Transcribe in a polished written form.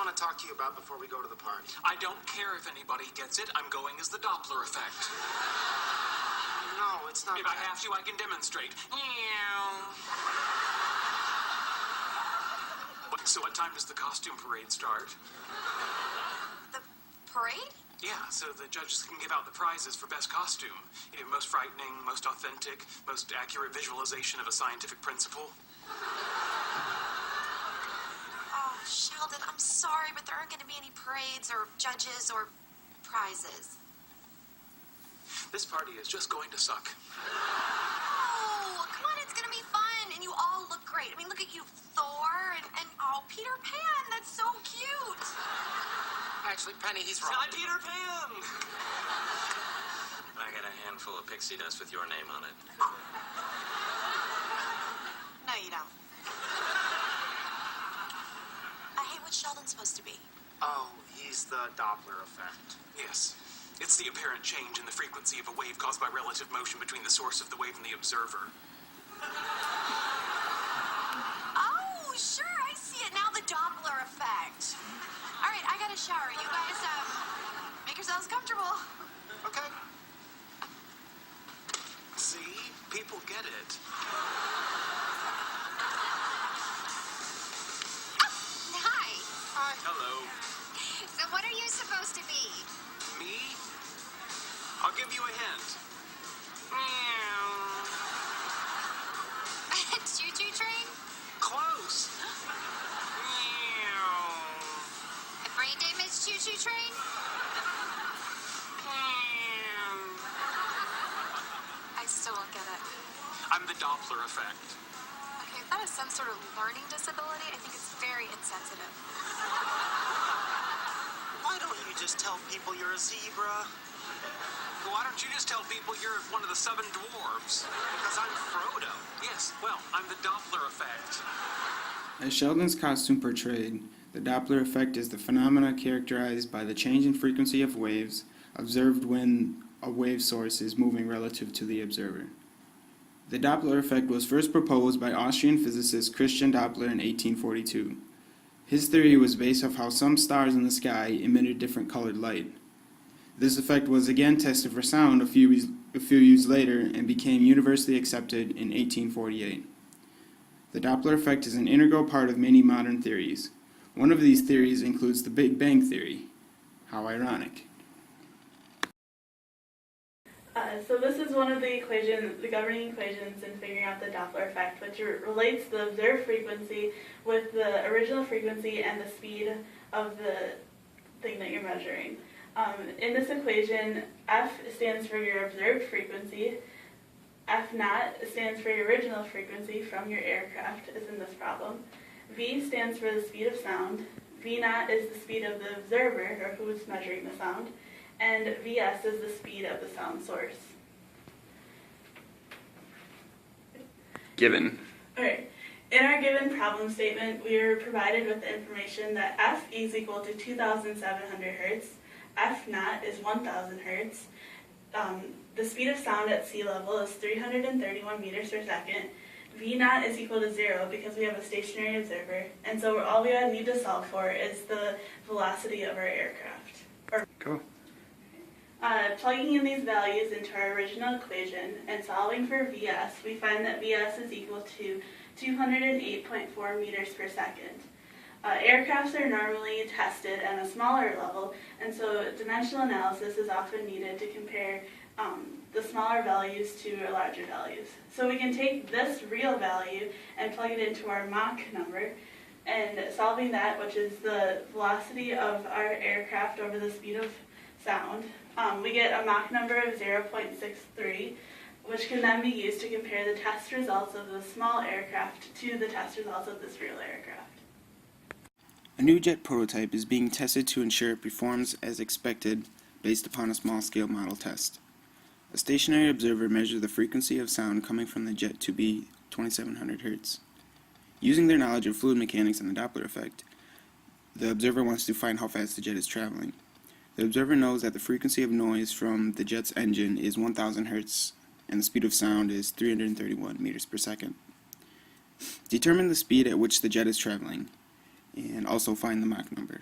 I want to talk to you about before we go to the party. I don't care if anybody gets it. I'm going as the Doppler effect. No, it's not. If I have to, I can demonstrate. So what time does the costume parade start? The parade? Yeah, so the judges can give out the prizes for best costume. Most frightening, most authentic, most accurate visualization of a scientific principle. Oh, Sheldon, I'm sorry, but there aren't going to be any parades or judges or prizes. This party is just going to suck. Oh, come on, it's going to be fun, and you all look great. I mean, look at you, Thor, and oh, Peter Pan, that's so cute. Actually, Penny, he's wrong. Hi, Peter Pan! I got a handful of pixie dust with your name on it. No, you don't. Hey, what's Sheldon supposed to be? Oh, he's the Doppler effect. Yes. It's the apparent change in the frequency of a wave caused by relative motion between the source of the wave and the observer. Oh, sure, I see it now, the Doppler effect. All right, I got a shower. You guys, make yourselves comfortable. Okay. See? People get it. Hi. Hi. Hello. So what are you supposed to be? Me? I'll give you a hint. Choo-choo train? Close. A brain damaged choo-choo train? I still don't get it. I'm the Doppler effect. Okay, if that is some sort of learning disability, I think it's very insensitive. Why don't you just tell people you're a zebra? Why don't you just tell people you're one of the 7 dwarves? Because I'm Frodo. Yes, well, I'm the Doppler effect. As Sheldon's costume portrayed, the Doppler effect is the phenomena characterized by the change in frequency of waves observed when a wave source is moving relative to the observer. The Doppler effect was first proposed by Austrian physicist Christian Doppler in 1842. His theory was based off how some stars in the sky emitted different colored light. This effect was again tested for sound a few years later and became universally accepted in 1848. The Doppler effect is an integral part of many modern theories. One of these theories includes the Big Bang theory. How ironic. So this is one of the governing equations in figuring out the Doppler effect, which relates the observed frequency with the original frequency and the speed of the thing that you're measuring. In this equation, F stands for your observed frequency, F naught stands for your original frequency from your aircraft, as in this problem, V stands for the speed of sound, V naught is the speed of the observer, or who is measuring the sound, and Vs is the speed of the sound source. Given. Alright, in our given problem statement, we are provided with the information that F is equal to 2,700 hertz, F naught is 1,000 hertz, the speed of sound at sea level is 331 meters per second, V naught is equal to 0 because we have a stationary observer, and so all we need to solve for is the velocity of our aircraft. Cool. Plugging in these values into our original equation and solving for Vs, we find that Vs is equal to 208.4 meters per second. Aircrafts are normally tested at a smaller level, and so dimensional analysis is often needed to compare the smaller values to larger values. So we can take this real value and plug it into our Mach number, and solving that, which is the velocity of our aircraft over the speed of sound, we get a Mach number of 0.63, which can then be used to compare the test results of the small aircraft to the test results of this real aircraft. A new jet prototype is being tested to ensure it performs as expected based upon a small-scale model test. A stationary observer measures the frequency of sound coming from the jet to be 2,700 Hz. Using their knowledge of fluid mechanics and the Doppler effect, the observer wants to find how fast the jet is traveling. The observer knows that the frequency of noise from the jet's engine is 1,000 Hz and the speed of sound is 331 meters per second. Determine the speed at which the jet is traveling. and also find the Mach number.